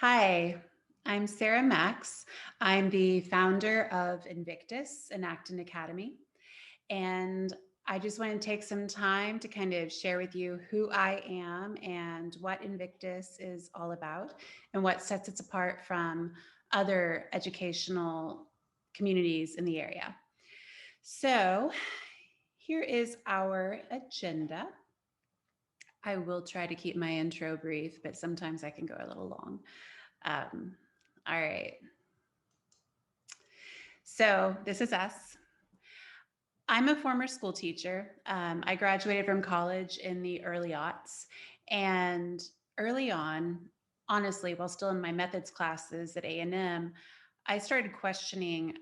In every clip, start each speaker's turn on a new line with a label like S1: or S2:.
S1: Hi, I'm Sarah Max. I'm the founder of Invictus, an Acton Academy. And I just want to take some time to kind of share with you who I am and what Invictus is all about and what sets it apart from other educational communities in the area. So, here is our agenda. I will try to keep my intro brief, but sometimes I can go a little long. Um, all right. So this is us. I'm a former school teacher. I graduated from college in the early aughts. And early on, honestly, while still in my methods classes at A&M, I started questioning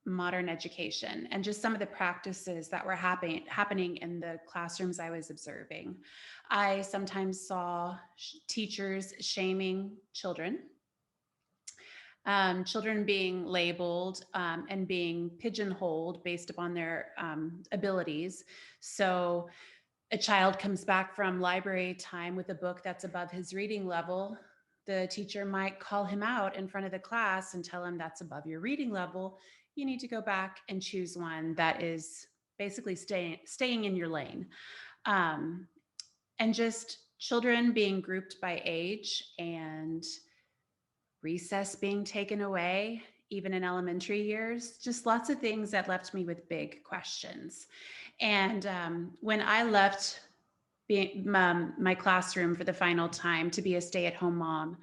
S1: modern education and just some of the practices that were happening in the classrooms I was observing. I sometimes saw teachers shaming children, children being labeled and being pigeonholed based upon their abilities. So a child comes back from library time with a book that's above his reading level. The teacher might call him out in front of the class and tell him that's above your reading level. You need to go back and choose one that is basically staying in your lane. Um, and just children being grouped by age and recess being taken away, even in elementary years, just lots of things that left me with big questions. And when I left my classroom for the final time to be a stay at home mom,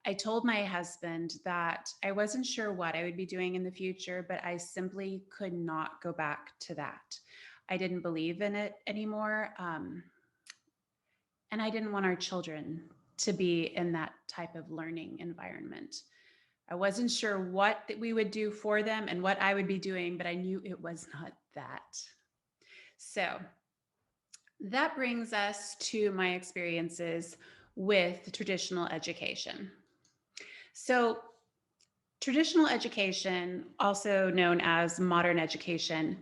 S1: I told my husband that I wasn't sure what I would be doing in the future, but I simply could not go back to that. I didn't believe in it anymore. And I didn't want our children to be in that type of learning environment. I wasn't sure what we would do for them and what I would be doing, but I knew it was not that. So that brings us to my experiences with traditional education. So, traditional education, also known as modern education,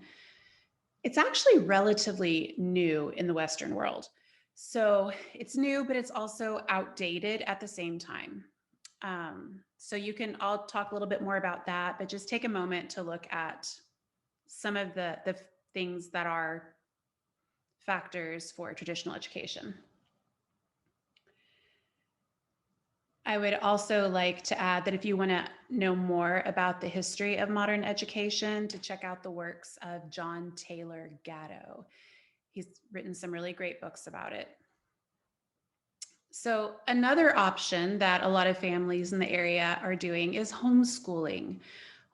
S1: it's actually relatively new in the Western world. So, it's new, but it's also outdated at the same time. So I'll talk a little bit more about that, but just take a moment to look at some of the things that are factors for traditional education. I would also like to add that if you want to know more about the history of modern education, to check out the works of John Taylor Gatto. He's written some really great books about it. So, another option that a lot of families in the area are doing is homeschooling.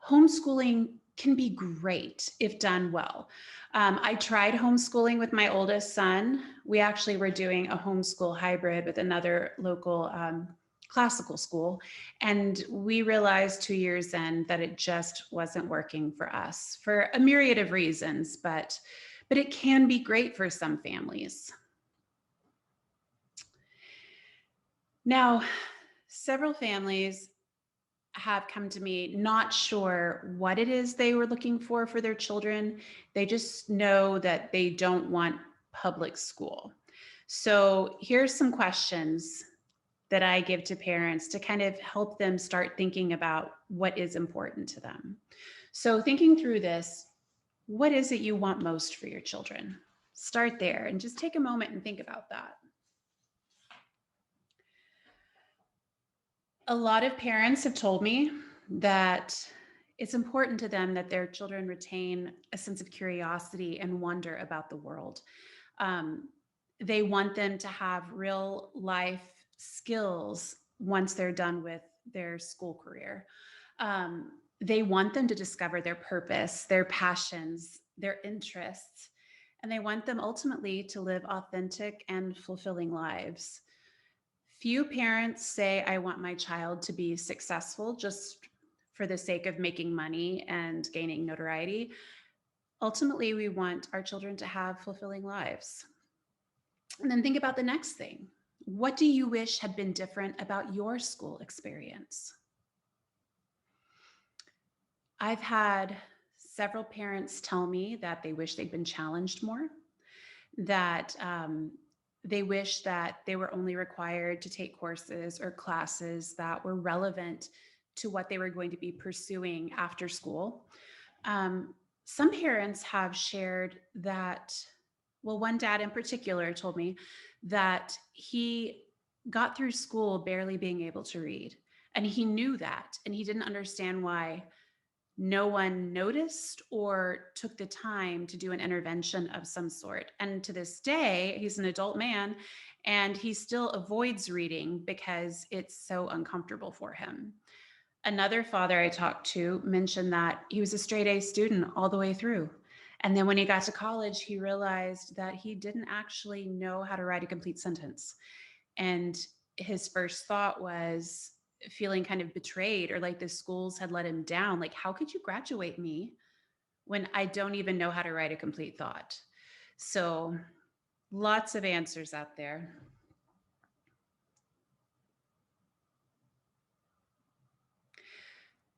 S1: Homeschooling can be great if done well. I tried homeschooling with my oldest son. We actually were doing a homeschool hybrid with another local classical school. And we realized 2 years in that it just wasn't working for us for a myriad of reasons, but it can be great for some families. Now, several families have come to me not sure what it is they were looking for their children. They just know that they don't want public school. So, here's some questions that I give to parents to kind of help them start thinking about what is important to them. So, thinking through this, what is it you want most for your children? Start there and just take a moment and think about that. A lot of parents have told me that it's important to them that their children retain a sense of curiosity and wonder about the world. Um, they want them to have real life skills once they're done with their school career. They want them to discover their purpose, their passions, their interests, and they want them ultimately to live authentic and fulfilling lives. Few parents say, I want my child to be successful just for the sake of making money and gaining notoriety. Ultimately, we want our children to have fulfilling lives. And then think about the next thing. What do you wish had been different about your school experience? I've had several parents tell me that they wish they'd been challenged more, that They wish that they were only required to take courses or classes that were relevant to what they were going to be pursuing after school. Some parents have shared that, well, one dad in particular told me that he got through school barely being able to read. And he knew that, and he didn't understand why no one noticed or took the time to do an intervention of some sort. And to this day, he's an adult man and he still avoids reading because it's so uncomfortable for him. Another father I talked to mentioned that he was a straight A student all the way through. And then when he got to college, he realized that he didn't actually know how to write a complete sentence. And his first thought was feeling kind of betrayed, or like the schools had let him down. Like, how could you graduate me when I don't even know how to write a complete thought? So lots of answers out there.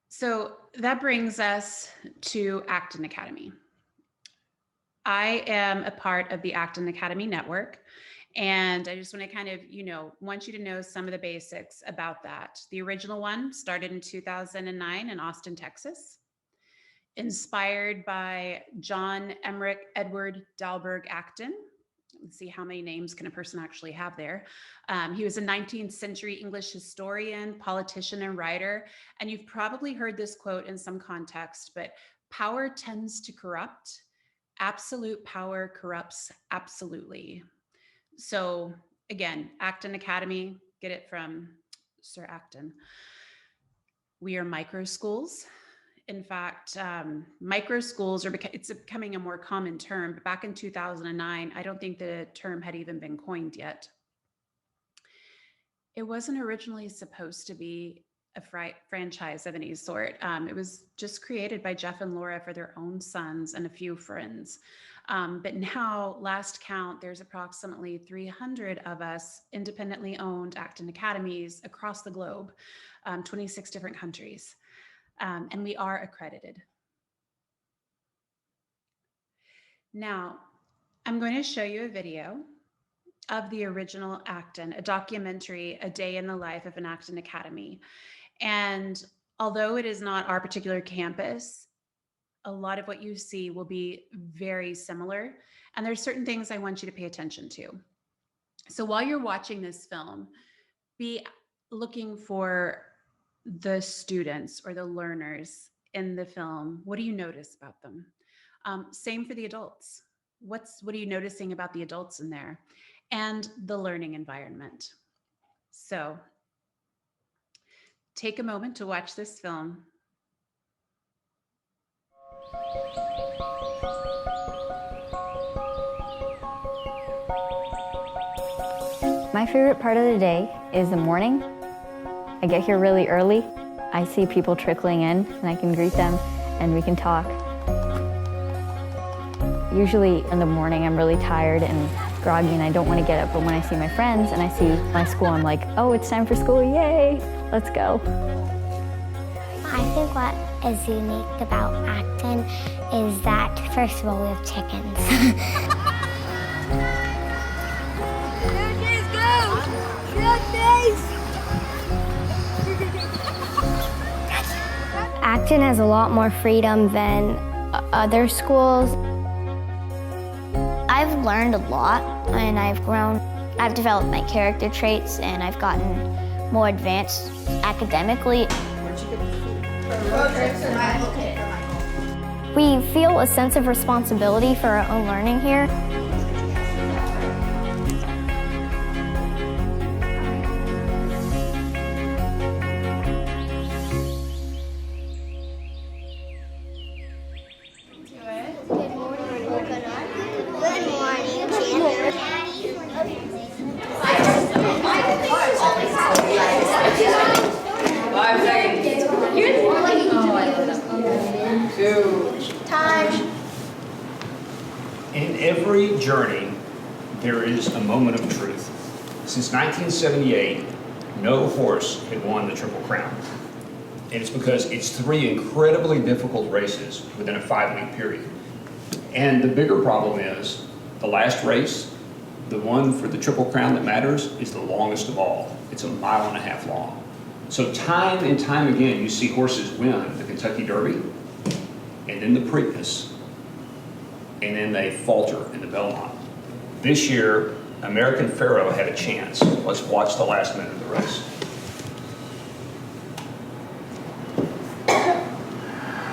S1: So that brings us to Acton Academy. I am a part of the Acton Academy network. And I just want to kind of, want you to know some of the basics about that. The original one started in 2009 in Austin, Texas, inspired by John Emmerich Edward Dalberg Acton. Let's see, how many names can a person actually have there? He was a 19th century English historian, politician, and writer. And you've probably heard this quote in some context, but power tends to corrupt. Absolute power corrupts absolutely. So again, Acton Academy, get it from Sir Acton. We are microschools. In fact, microschools it's becoming a more common term, but back in 2009, I don't think the term had even been coined yet. It wasn't originally supposed to be a franchise of any sort. It was just created by Jeff and Laura for their own sons and a few friends. But now, last count, there's approximately 300 of us independently owned Acton Academies across the globe, 26 different countries. And we are accredited. Now, I'm going to show you a video of the original Acton, a documentary, A Day in the Life of an Acton Academy. And although it is not our particular campus, a lot of what you see will be very similar. And there's certain things I want you to pay attention to. So while you're watching this film, be looking for the students or the learners in the film. What do you notice about them? Same for the adults. What are you noticing about the adults in there? And the learning environment. So take a moment to watch this film.
S2: My favorite part of the day is the morning. I get here really early. I see people trickling in and I can greet them and we can talk. Usually in the morning I'm really tired and groggy and I don't want to get up, but when I see my friends and I see my school, I'm like, oh, it's time for school, yay, let's go.
S3: I think what is unique about Acton is that, first of all, we have chickens. Acton has a lot more freedom than other schools. I've learned a lot and I've grown. I've developed my character traits and I've gotten more advanced academically. We feel a sense of responsibility for our own learning here.
S4: In every journey, there is a moment of truth. Since 1978, no horse had won the Triple Crown. And it's because it's 3 incredibly difficult races within a 5-week period. And the bigger problem is, the last race The one for the Triple Crown that matters is the longest of all. It's 1.5 miles long. So time and time again, you see horses win the Kentucky Derby, and then the Preakness, and then they falter in the Belmont. This year, American Pharoah had a chance. Let's watch the last minute of the race.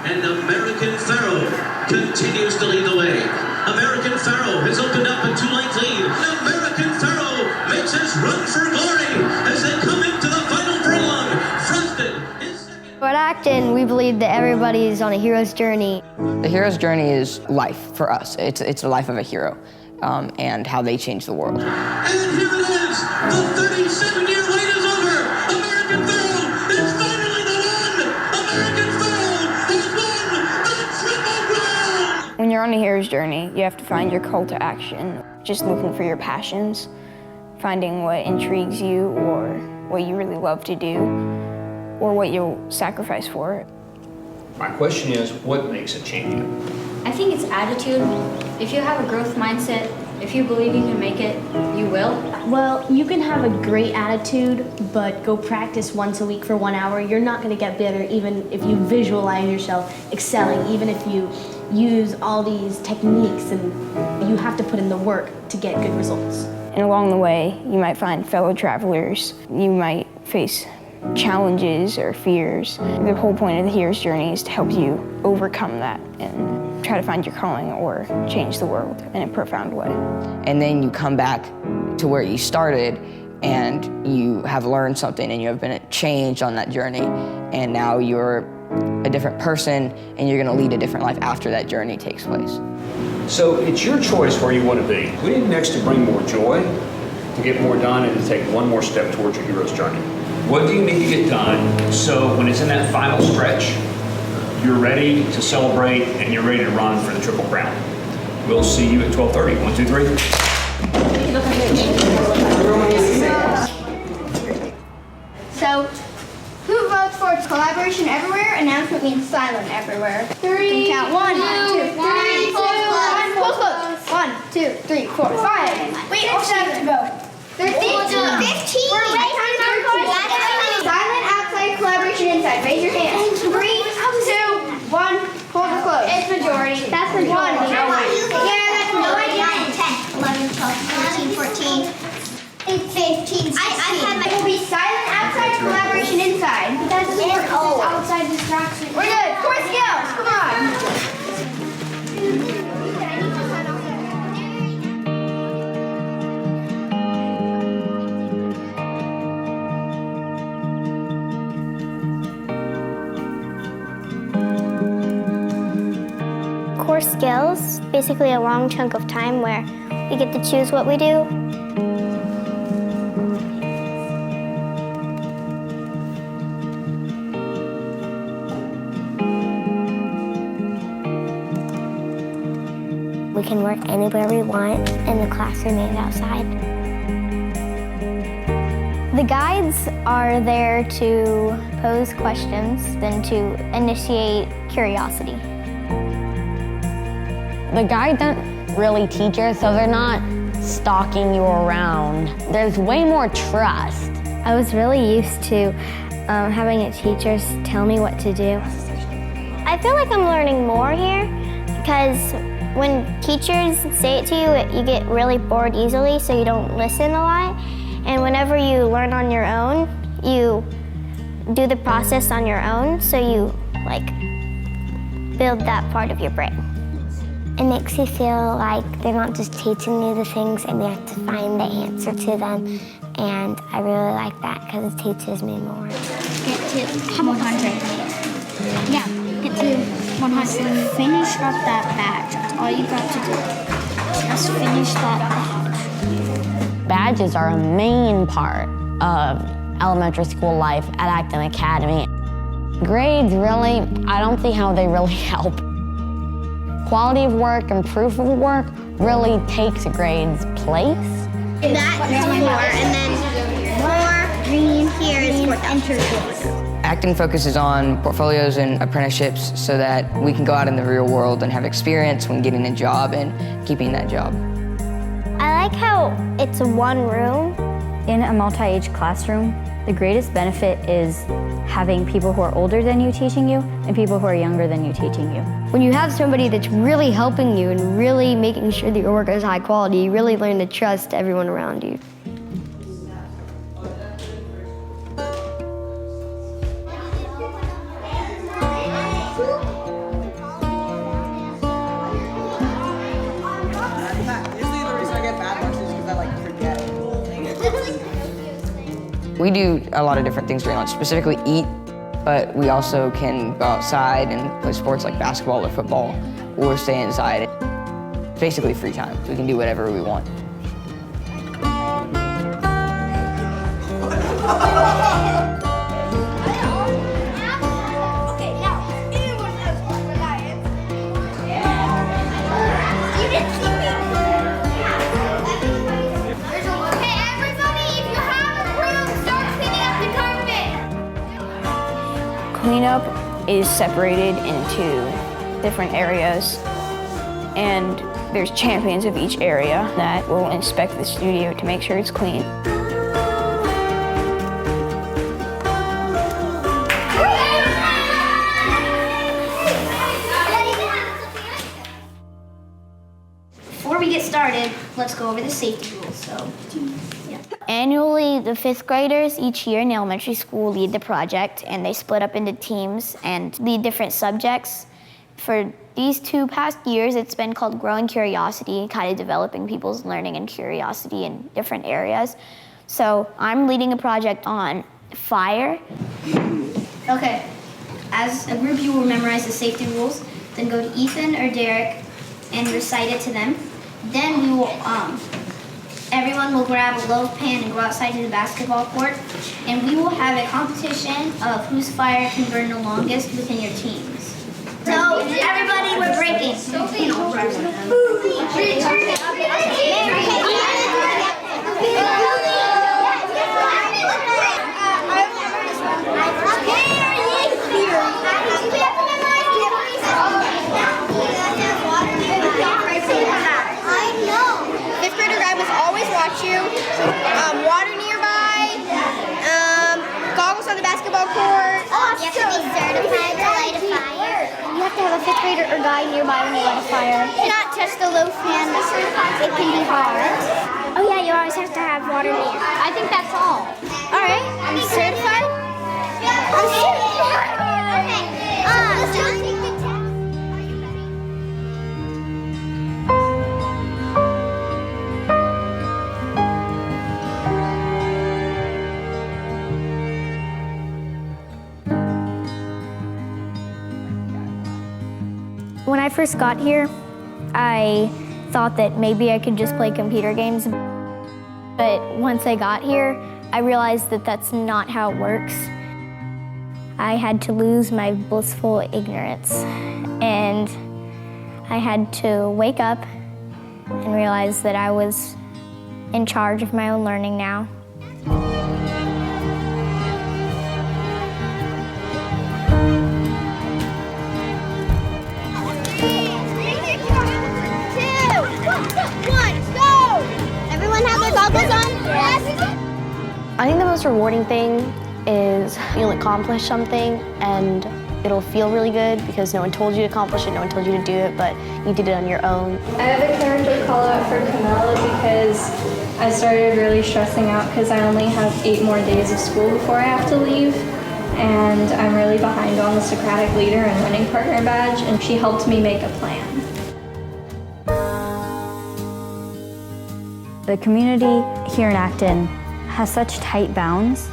S5: And American Pharoah continues to lead the way. American Pharoah has opened up a 2-length lead. And American Pharoah makes his run for glory as they come into the final furlong. Frosted is second.
S3: At Acton, we believe that everybody is on a hero's journey.
S6: The hero's journey is life for us. It's the life of a hero and how they change the world.
S5: And here it is. The 37-year wait is over. American Pharoah is finally the one. American Pharoah has won the Triple Crown.
S7: When you're on a hero's journey, you have to find your call to action. Just looking for your passions, finding what intrigues you or what you really love to do, or what you'll sacrifice for it.
S4: My question is, what makes a champion?
S2: I think it's attitude. If you have a growth mindset, if you believe you can make it, you will.
S8: Well, you can have a great attitude, but go practice once a week for 1 hour. You're not going to get better even if you visualize yourself excelling, even if you use all these techniques, and you have to put in the work to get good results.
S7: And along the way, you might find fellow travelers. You might face challenges or fears. The whole point of the hero's journey is to help you overcome that and try to find your calling or change the world in a profound way.
S6: And then you come back to where you started and you have learned something and you have been changed on that journey, and now you're a different person and you're going to lead a different life after that journey takes place.
S4: So it's your choice where you want to be. We need next to bring more joy, to get more done, and to take one more step towards your hero's journey. What do you need to get done so when it's in that final stretch, you're ready to celebrate and you're ready to run for the Triple Crown? We'll see you at 12:30. 1, 2, 3.
S3: So, who votes for collaboration everywhere? Announcement means silent everywhere. 3, count 1, 2, 3, 4, 1, 2, 3, 4, 5. Wait, all 7 to vote. 13, 15. We're right on silent outside, collaboration inside. Raise your hand. 3, 2, 1. Hold or close. It's majority. That's majority. 1. Yeah, that's majority. 9, 10, 11, 12, 13, 14, 15, 16. It will be silent outside, collaboration inside. That's outside distraction. We're good. Core skills. Come on.
S9: Core skills, basically a long chunk of time where we get to choose what we do. We can work anywhere we want, and the classroom is outside. The guides are there to pose questions, then to initiate curiosity.
S2: The guides aren't really teachers, so they're not stalking you around. There's way more trust.
S9: I was really used to having teachers tell me what to do. I feel like I'm learning more here because when teachers say it to you, you get really bored easily, so you don't listen a lot. And whenever you learn on your own, you do the process on your own, so you build that part of your brain. It makes you feel like they're not just teaching me the things and we have to find the answer to them. And I really like that because it teaches me more.
S10: Get to 100. Yeah, get to 100. Finish up that badge. That's all you got to do. Just finish that badge.
S2: Badges are a main part of elementary school life at Acton Academy. Grades really, I don't see how they really help. Quality of work and proof of work really takes a grade's place.
S3: That's 4, and then 4 green here is for interviews.
S6: Acton focuses on portfolios and apprenticeships so that we can go out in the real world and have experience when getting a job and keeping that job.
S9: I like how it's one room.
S11: In a multi-age classroom, the greatest benefit is having people who are older than you teaching you and people who are younger than you teaching you.
S9: When you have somebody that's really helping you and really making sure that your work is high quality, you really learn to trust everyone around you.
S6: We do a lot of different things during lunch, specifically eat, but we also can go outside and play sports like basketball or football, or stay inside. It's basically free time. We can do whatever we want.
S7: Cleanup is separated into different areas, and there's champions of each area that will inspect the studio to make sure it's clean.
S10: Before we get started, let's go over the safety rules. So, yeah.
S9: Annually, the 5th graders each year in elementary school lead the project, and they split up into teams and lead different subjects. For these 2 past years, it's been called Growing Curiosity, kind of developing people's learning and curiosity in different areas. So I'm leading a project on fire.
S10: Okay. As a group, you will memorize the safety rules, then go to Ethan or Derek and recite it to them. Then we will, everyone will grab a loaf pan and go outside to the basketball court, and we will have a competition of whose fire can burn the longest within your teams. So, everybody, we're breaking.
S3: Fifth grader guy must always watch you. Water nearby. Goggles on the basketball court.
S9: You have to be certified to light a fire.
S10: You have to have a 5th grader or guy nearby when you light a fire.
S3: Not just the loaf pan.
S10: It can be hard. Oh yeah, you always have to have water near. I think that's all.
S3: All right. I'm certified. I'm certified.
S9: When I first got here, I thought that maybe I could just play computer games. But once I got here, I realized that that's not how it works. I had to lose my blissful ignorance, and I had to wake up and realize that I was in charge of my own learning now.
S2: I think the most rewarding thing is you'll accomplish something and it'll feel really good because no one told you to accomplish it, no one told you to do it, but you did it on your own.
S12: I have a character call out for Camilla because I started really stressing out because I only have 8 more days of school before I have to leave, and I'm really behind on the Socratic Leader and Winning Partner badge, and she helped me make a plan.
S11: The community here in Acton has such tight bounds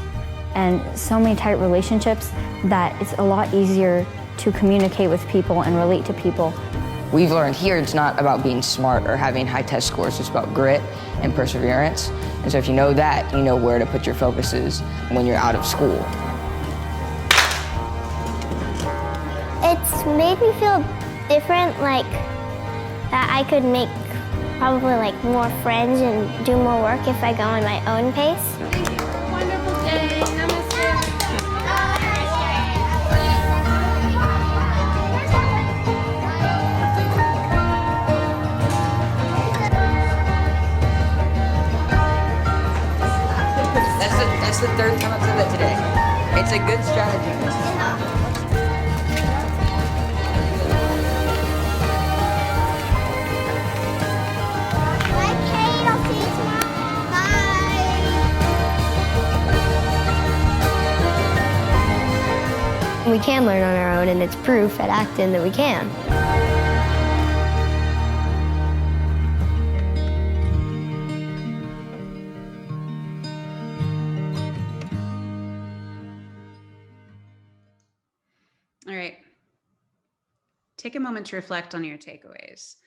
S11: and so many tight relationships that it's a lot easier to communicate with people and relate to people.
S6: We've learned here it's not about being smart or having high test scores, it's about grit and perseverance. And so if you know that, you know where to put your focuses when you're out of school.
S9: It's made me feel different, like that I could make probably like more friends and do more work if I go on my own pace.
S3: Wonderful day.
S6: It's a good strategy.
S3: Bye, Kate. I'll see you tomorrow. Bye.
S9: We can learn on our own, and it's proof at Acton that we can.
S1: All right. Take a moment to reflect on your takeaways.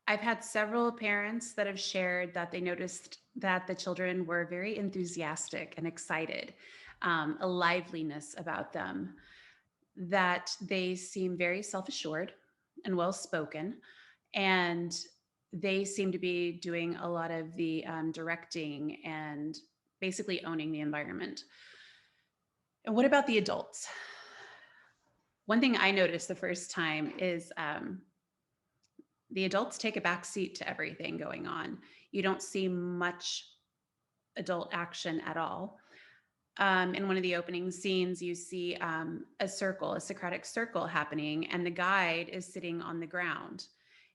S1: I've had several parents that have shared that they noticed that the children were very enthusiastic and excited, a liveliness about them, that they seem very self-assured and well-spoken, and they seem to be doing a lot of the directing and basically owning the environment. And what about the adults? One thing I noticed the first time is the adults take a back seat to everything going on. You don't see much adult action at all. In one of the opening scenes, you see a circle, a Socratic circle happening, and the guide is sitting on the ground.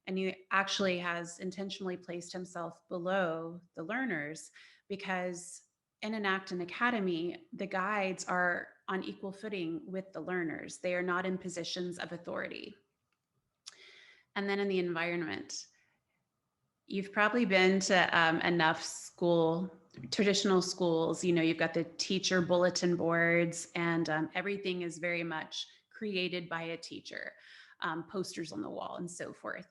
S1: And he actually has intentionally placed himself below the learners because in an Acton Academy, the guides are on equal footing with the learners. They are not in positions of authority. And then in the environment, you've probably been to enough traditional schools. You know, you've got the teacher bulletin boards, and everything is very much created by a teacher, posters on the wall and so forth.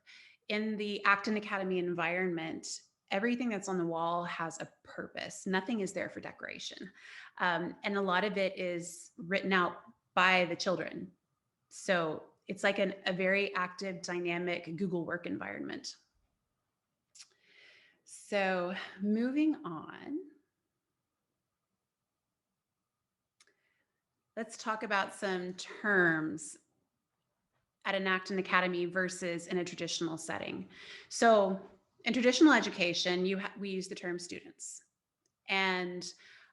S1: In the Acton Academy environment, everything that's on the wall has a purpose. Nothing is there for decoration. And a lot of it is written out by the children. So it's like a very active, dynamic Google work environment. So moving on, let's talk about some terms at an Acton Academy versus in a traditional setting. So in traditional education, we use the term students. And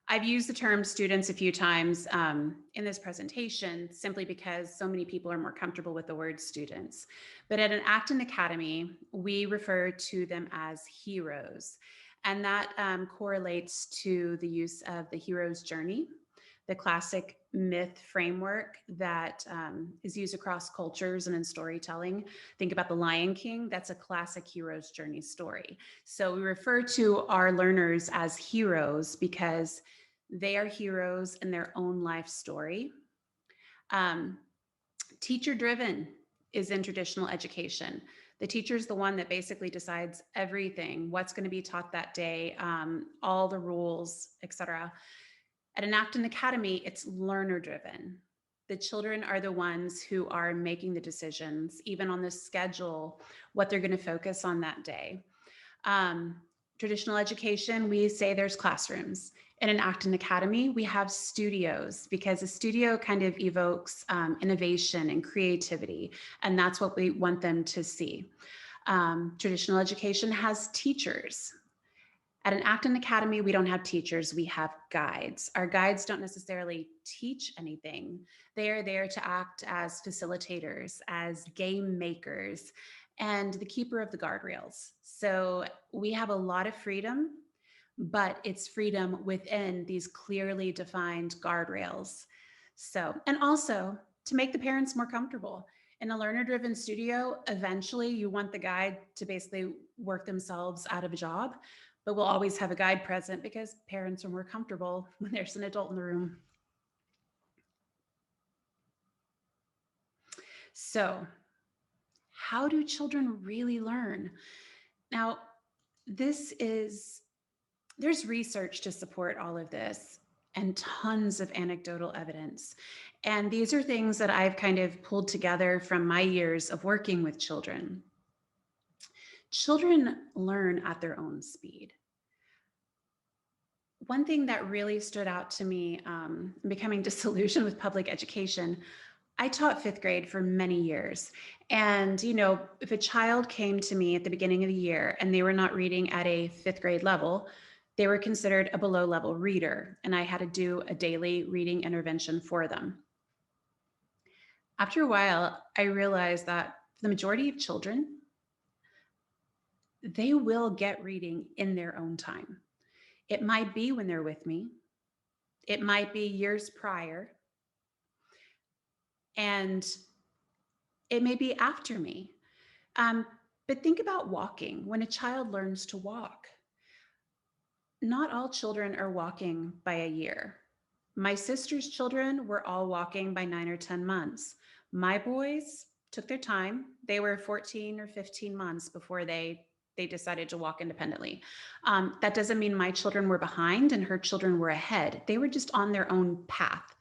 S1: I've used the term students a few times in this presentation simply because so many people are more comfortable with the word students. But at an Acton Academy, we refer to them as heroes. And that correlates to the use of the hero's journey, the classic myth framework that is used across cultures and in storytelling. Think about The Lion King. That's a classic hero's journey story. So we refer to our learners as heroes because they are heroes in their own life story. Teacher-driven is in traditional education. The teacher is the one that basically decides everything, what's going to be taught that day, all the rules, etc. At an Acton Academy, it's learner-driven. The children are the ones who are making the decisions, even on the schedule, what they're going to focus on that day. Traditional education, we say there's classrooms. In an Acton Academy, we have studios because a studio kind of evokes innovation and creativity, and that's what we want them to see. Traditional education has teachers. At an Acton Academy, we don't have teachers, we have guides. Our guides don't necessarily teach anything. They are there to act as facilitators, as game makers, and the keeper of the guardrails. So we have a lot of freedom, but it's freedom within these clearly defined guardrails. So, and also to make the parents more comfortable. In a learner-driven studio, eventually you want the guide to basically work themselves out of a job, but we'll always have a guide present because parents are more comfortable when there's an adult in the room. So, how do children really learn? Now, there's research to support all of this and tons of anecdotal evidence. And these are things that I've kind of pulled together from my years of working with children. Children learn at their own speed. One thing that really stood out to me becoming disillusioned with public education, I taught fifth grade for many years. And, you know, if a child came to me at the beginning of the year and they were not reading at a fifth grade level, they were considered a below level reader, and I had to do a daily reading intervention for them. After a while, I realized that for the majority of children, they will get reading in their own time. It might be when they're with me, it might be years prior, and it may be after me. But think about walking. When a child learns to walk, not all children are walking by a year. My sister's children were all walking by 9 or 10 months. My boys took their time. They were 14 or 15 months before they decided to walk independently. That doesn't mean my children were behind and her children were ahead. They were just on their own path.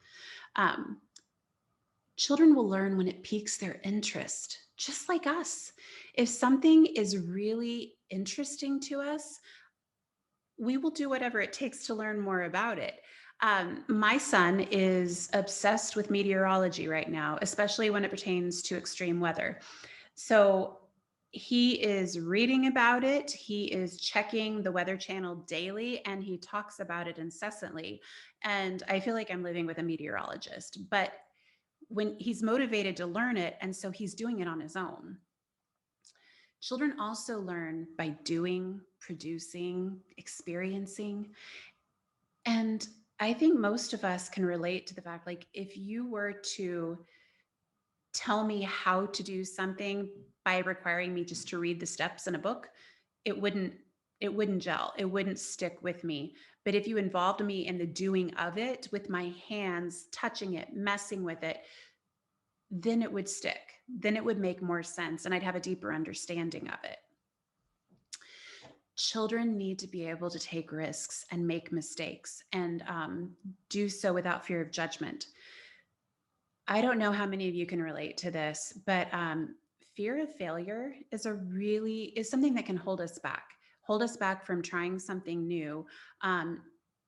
S1: Children will learn when it piques their interest, just like us. If something is really interesting to us, we will do whatever it takes to learn more about it. My son is obsessed with meteorology right now, especially when it pertains to extreme weather. So he is reading about it. He is checking the Weather Channel daily, and he talks about it incessantly. And I feel like I'm living with a meteorologist, but when he's motivated to learn it, and so he's doing it on his own. Children also learn by doing, producing, experiencing. And I think most of us can relate to the fact, like, if you were to tell me how to do something by requiring me just to read the steps in a book, it wouldn't gel. It wouldn't stick with me. But if you involved me in the doing of it with my hands, touching it, messing with it, then it would stick. Then it would make more sense and I'd have a deeper understanding of it. Children need to be able to take risks and make mistakes and do so without fear of judgment. I don't know how many of you can relate to this, but fear of failure is something that can hold us back from trying something new,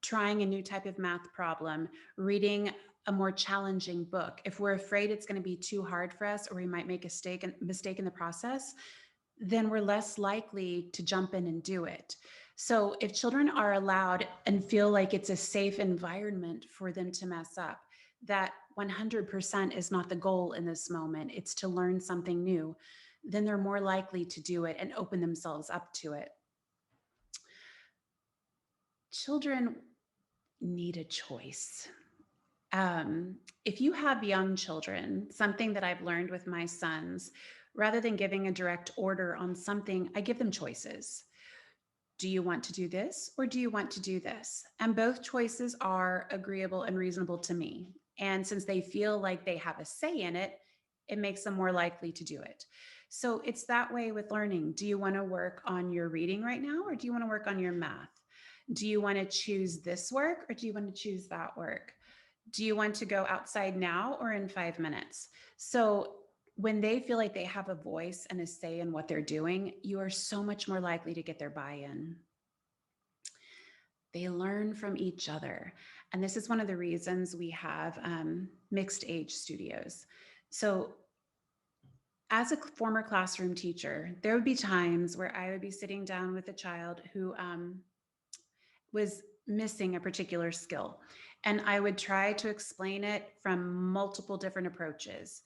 S1: trying a new type of math problem, reading a more challenging book. If we're afraid it's going to be too hard for us, or we might make a mistake in the process, then we're less likely to jump in and do it. So if children are allowed and feel like it's a safe environment for them to mess up, that 100% is not the goal in this moment, it's to learn something new, then they're more likely to do it and open themselves up to it. Children need a choice. If you have young children, something that I've learned with my sons, rather than giving a direct order on something, I give them choices. Do you want to do this or do you want to do this? And both choices are agreeable and reasonable to me. And since they feel like they have a say in it, it makes them more likely to do it. So it's that way with learning. Do you want to work on your reading right now, or do you want to work on your math? Do you want to choose this work or do you want to choose that work? Do you want to go outside now or in 5 minutes? So when they feel like they have a voice and a say in what they're doing, you are so much more likely to get their buy-in. They learn from each other. And this is one of the reasons we have mixed age studios. So as a former classroom teacher, there would be times where I would be sitting down with a child who was missing a particular skill. And I would try to explain it from multiple different approaches,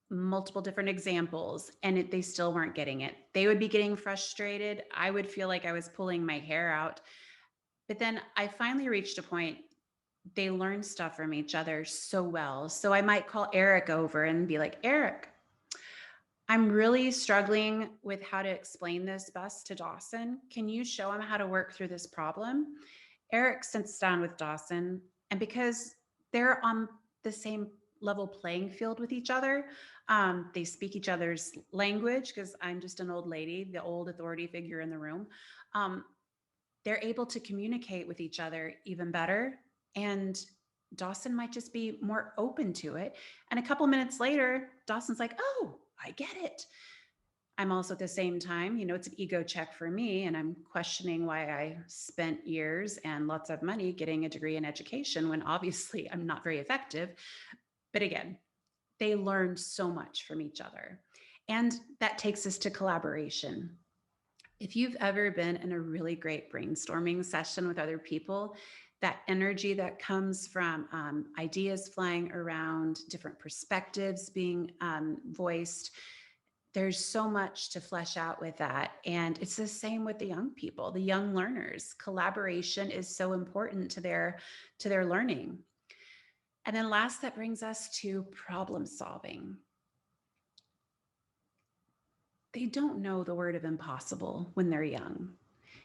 S1: multiple different examples, and they still weren't getting it. They would be getting frustrated. I would feel like I was pulling my hair out. But then I finally reached a point, they learned stuff from each other so well. So I might call Eric over and be like, Eric, I'm really struggling with how to explain this best to Dawson. Can you show him how to work through this problem? Eric sits down with Dawson, and because they're on the same level playing field with each other, they speak each other's language, because I'm just an old lady, the old authority figure in the room. They're able to communicate with each other even better, and Dawson might just be more open to it. And a couple minutes later, Dawson's like, oh, I get it. I'm also at the same time, it's an ego check for me, and I'm questioning why I spent years and lots of money getting a degree in education when obviously I'm not very effective. But again, they learn so much from each other. And that takes us to collaboration. If you've ever been in a really great brainstorming session with other people, that energy that comes from ideas flying around, different perspectives being voiced, there's so much to flesh out with that. And it's the same with the young people, the young learners. Collaboration is so important to their learning. And then last, that brings us to problem solving. They don't know the word of impossible when they're young.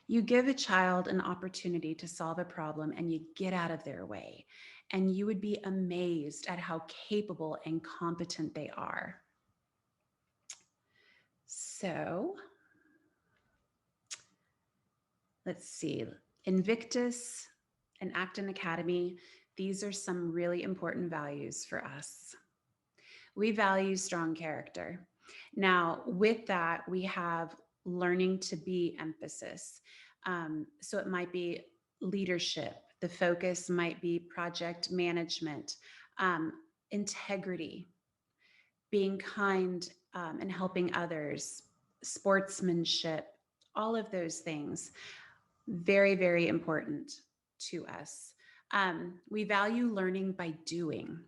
S1: You give a child an opportunity to solve a problem and you get out of their way, and you would be amazed at how capable and competent they are. So let's see, Invictus and Acton Academy, these are some really important values for us. We value strong character. Now, with that, we have learning to be emphasis. So it might be leadership. The focus might be project management, integrity, being kind and helping others, sportsmanship, all of those things. Very, very important to us. We value learning by doing.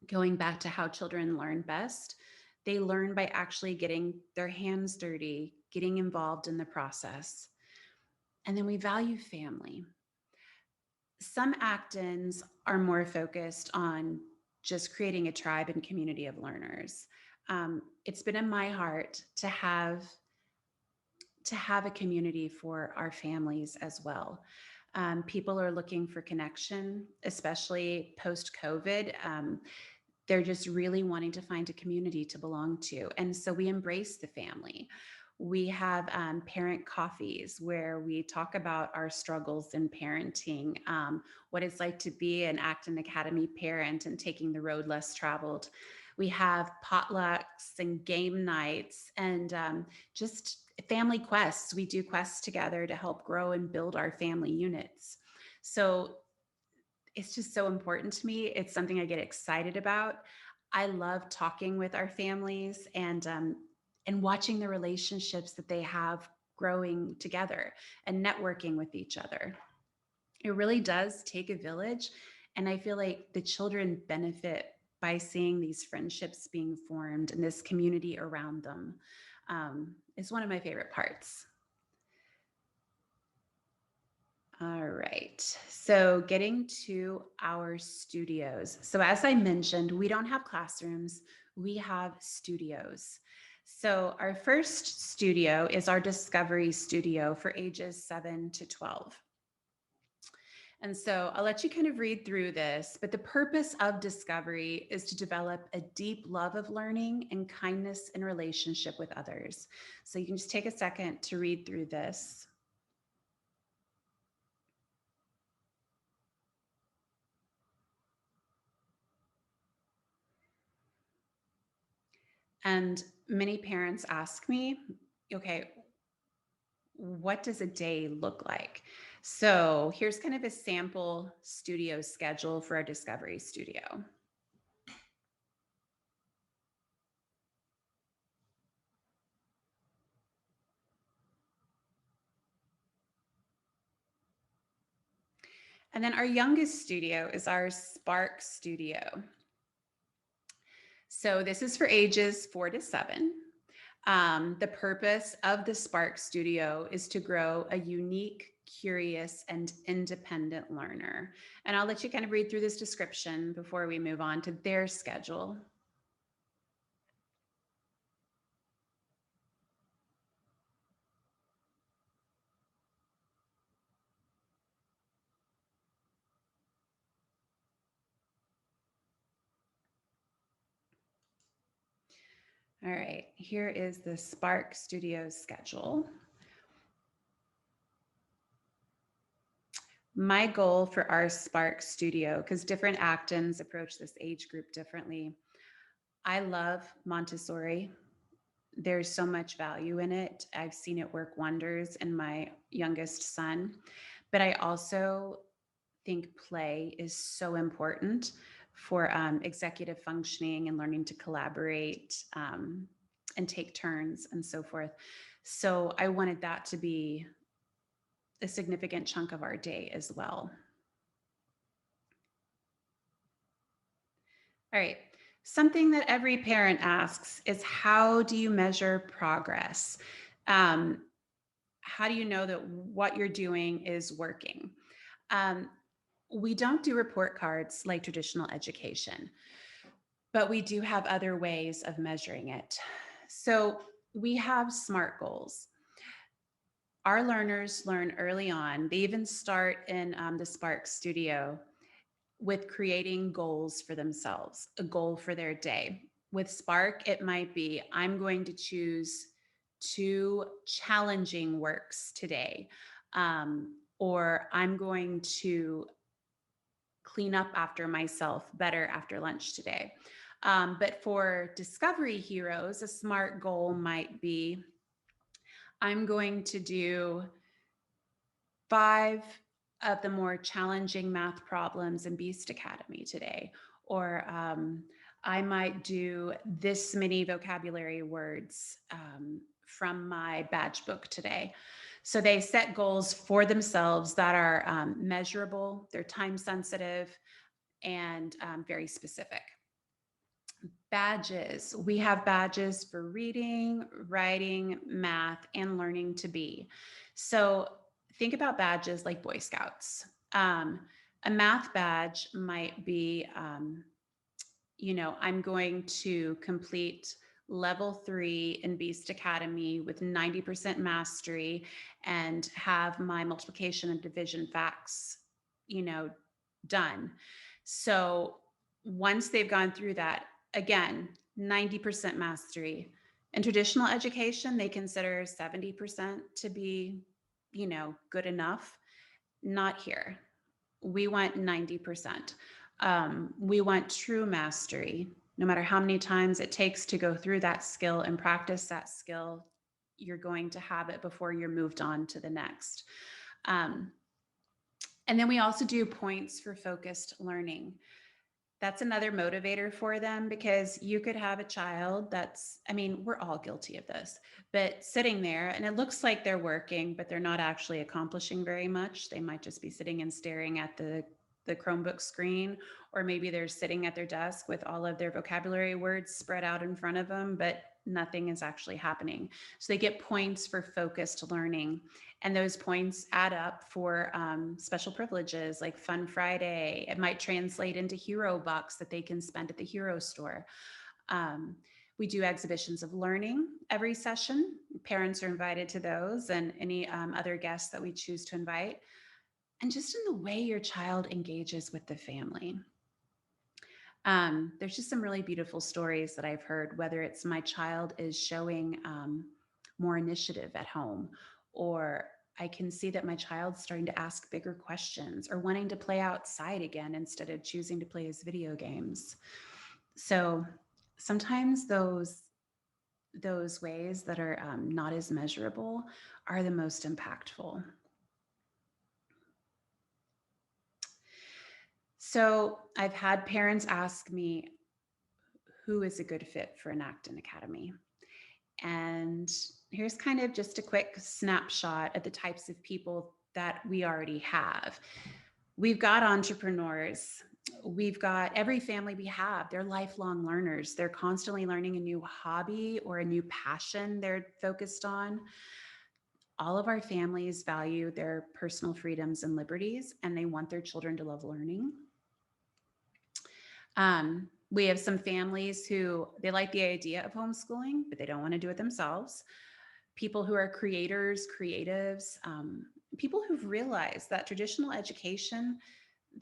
S1: Going back to how children learn best, they learn by actually getting their hands dirty, getting involved in the process. And then we value family. Some Actons are more focused on just creating a tribe and community of learners. It's been in my heart to have a community for our families as well. People are looking for connection, especially post-COVID. They're just really wanting to find a community to belong to. And so we embrace the family. We have parent coffees where we talk about our struggles in parenting, what it's like to be an Acton Academy parent and taking the road less traveled. We have potlucks and game nights and just family quests. We do quests together to help grow and build our family units. So it's just so important to me. It's something I get excited about. I love talking with our families and watching the relationships that they have growing together and networking with each other. It really does take a village. And I feel like the children benefit by seeing these friendships being formed and this community around them. It's one of my favorite parts. All right, so getting to our studios. So as I mentioned, we don't have classrooms, we have studios. So our first studio is our Discovery Studio for ages 7 to 12. And so I'll let you kind of read through this, but the purpose of Discovery is to develop a deep love of learning and kindness in relationship with others. So you can just take a second to read through this. And many parents ask me, okay, what does a day look like? So here's kind of a sample studio schedule for our Discovery Studio. And then our youngest studio is our Spark Studio. So this is for ages 4 to 7. The purpose of the Spark Studio is to grow a unique, curious, and independent learner. And I'll let you kind of read through this description before we move on to their schedule. All right, here is the Spark Studio schedule. My goal for our Spark Studio, because different Actons approach this age group differently. I love Montessori. There's so much value in it. I've seen it work wonders in my youngest son, but I also think play is so important for executive functioning and learning to collaborate and take turns and so forth. So I wanted that to be a significant chunk of our day as well. All right. Something that every parent asks is, how do you measure progress? How do you know that what you're doing is working? We don't do report cards like traditional education, but we do have other ways of measuring it. So we have SMART goals. Our learners learn early on. They even start in the Spark Studio with creating goals for themselves, a goal for their day. With Spark, it might be, I'm going to choose 2 challenging works today, or I'm going to clean up after myself better after lunch today. But for Discovery Heroes, a SMART goal might be, I'm going to do 5 of the more challenging math problems in Beast Academy today, or I might do this many vocabulary words from my badge book today. So they set goals for themselves that are measurable, they're time sensitive, and very specific. Badges. We have badges for reading, writing, math, and learning to be. So think about badges like Boy Scouts. A math badge might be, I'm going to complete level 3 in Beast Academy with 90% mastery and have my multiplication and division facts, done. So once they've gone through that, again, 90% mastery. In traditional education, they consider 70% to be, good enough. Not here. We want 90%. We want true mastery. No matter how many times it takes to go through that skill and practice that skill, you're going to have it before you're moved on to the next. And then we also do points for focused learning. That's another motivator for them, because you could have a child that's, we're all guilty of this, but sitting there and it looks like they're working, but they're not actually accomplishing very much. They might just be sitting and staring at the Chromebook screen, or maybe they're sitting at their desk with all of their vocabulary words spread out in front of them, but nothing is actually happening. So they get points for focused learning, and those points add up for special privileges like Fun Friday. It might translate into Hero Bucks that they can spend at the Hero store. We do exhibitions of learning every session. Parents are invited to those, and any other guests that we choose to invite. And just in the way your child engages with the family. There's just some really beautiful stories that I've heard, whether it's my child is showing more initiative at home, or I can see that my child's starting to ask bigger questions or wanting to play outside again instead of choosing to play his video games. So sometimes those ways that are not as measurable are the most impactful. So I've had parents ask me, who is a good fit for an Acton Academy? And here's kind of just a quick snapshot of the types of people that we already have. We've got entrepreneurs. We've got every family we have. They're lifelong learners. They're constantly learning a new hobby or a new passion they're focused on. All of our families value their personal freedoms and liberties, and they want their children to love learning. We have some families who they like the idea of homeschooling, but they don't want to do it themselves. People who are creators, creatives, people who've realized that traditional education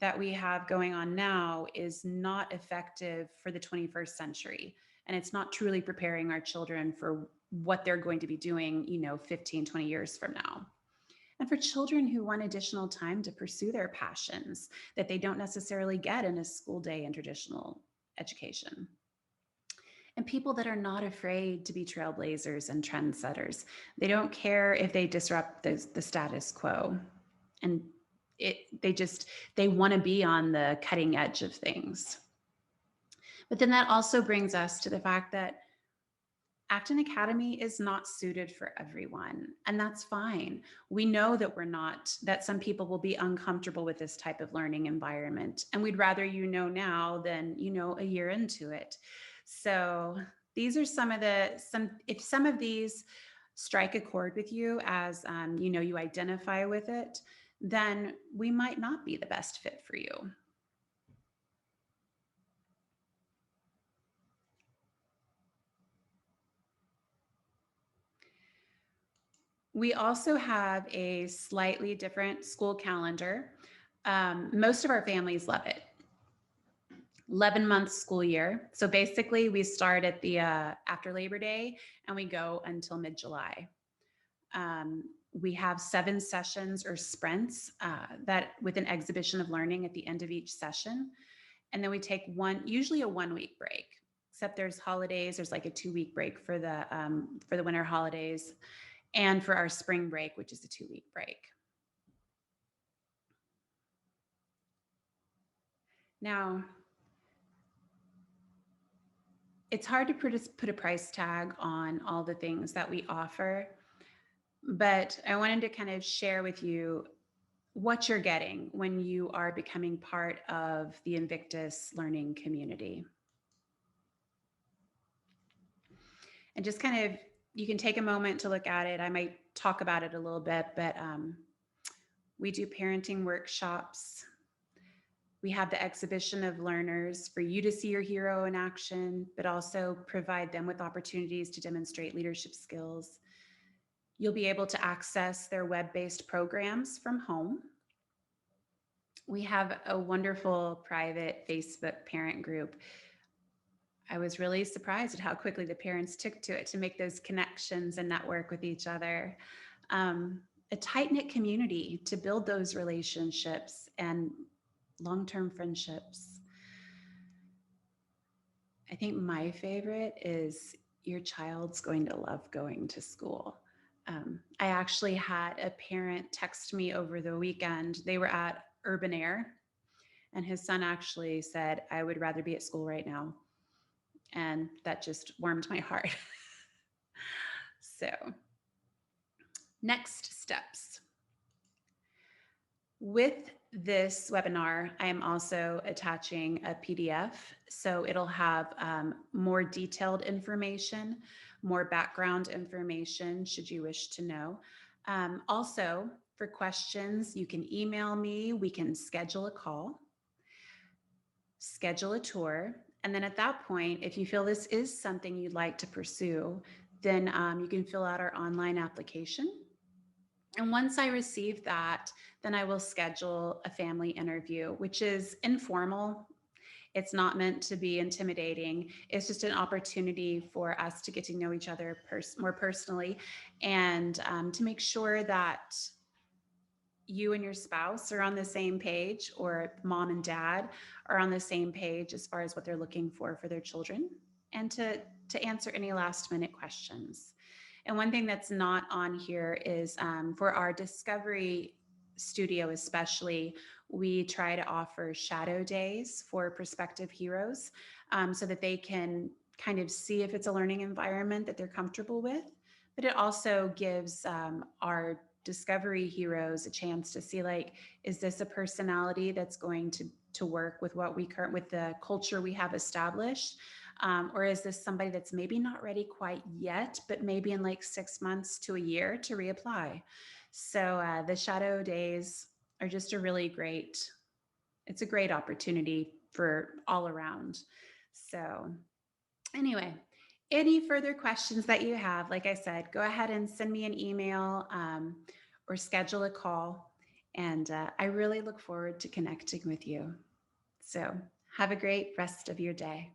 S1: that we have going on now is not effective for the 21st century. And it's not truly preparing our children for what they're going to be doing, 15, 20 years from now. And for children who want additional time to pursue their passions that they don't necessarily get in a school day in traditional education. And people that are not afraid to be trailblazers and trendsetters. They don't care if they disrupt the status quo. And they want to be on the cutting edge of things. But then that also brings us to the fact that Acton Academy is not suited for everyone, and that's fine. We know that that some people will be uncomfortable with this type of learning environment, and we'd rather you know now than a year into it. So these are if some of these strike a chord with you as you identify with it, then we might not be the best fit for you. We also have a slightly different school calendar. Most of our families love it. 11-month school year. So basically we start at the after Labor Day and we go until mid-July. We have 7 sessions or sprints that with an exhibition of learning at the end of each session. And then we take usually a 1-week break, except there's holidays. There's like a 2-week break for the winter holidays and for our spring break, which is a 2-week break. Now, it's hard to put a price tag on all the things that we offer, but I wanted to kind of share with you what you're getting when you are becoming part of the Invictus learning community. And just kind of, you can take a moment to look at it. I might talk about it a little bit, but we do parenting workshops. We have the exhibition of learners for you to see your hero in action, but also provide them with opportunities to demonstrate leadership skills. You'll be able to access their web-based programs from home. We have a wonderful private Facebook parent group. I was really surprised at how quickly the parents took to it to make those connections and network with each other. A tight-knit community to build those relationships and long-term friendships. I think my favorite is your child's going to love going to school. I actually had a parent text me over the weekend. They were at Urban Air, and his son actually said, "I would rather be at school right now." And that just warmed my heart. So, next steps. With this webinar, I am also attaching a PDF. So it'll have more detailed information, more background information, should you wish to know. Also, for questions, you can email me. We can schedule a call, schedule a tour. And then at that point, if you feel this is something you'd like to pursue, then you can fill out our online application. And once I receive that, then I will schedule a family interview, which is informal. It's not meant to be intimidating. It's just an opportunity for us to get to know each other more personally and to make sure that you and your spouse are on the same page, or mom and dad are on the same page as far as what they're looking for their children, and to answer any last minute questions. And one thing that's not on here is for our Discovery Studio especially, we try to offer shadow days for prospective heroes so that they can kind of see if it's a learning environment that they're comfortable with. But it also gives our Discovery heroes a chance to see, like, is this a personality that's going to work with with the culture we have established? Or is this somebody that's maybe not ready quite yet, but maybe in like 6 months to a year to reapply? So the shadow days are just it's a great opportunity for all around. So anyway, any further questions that you have, like I said, go ahead and send me an email or schedule a call. And I really look forward to connecting with you. So have a great rest of your day.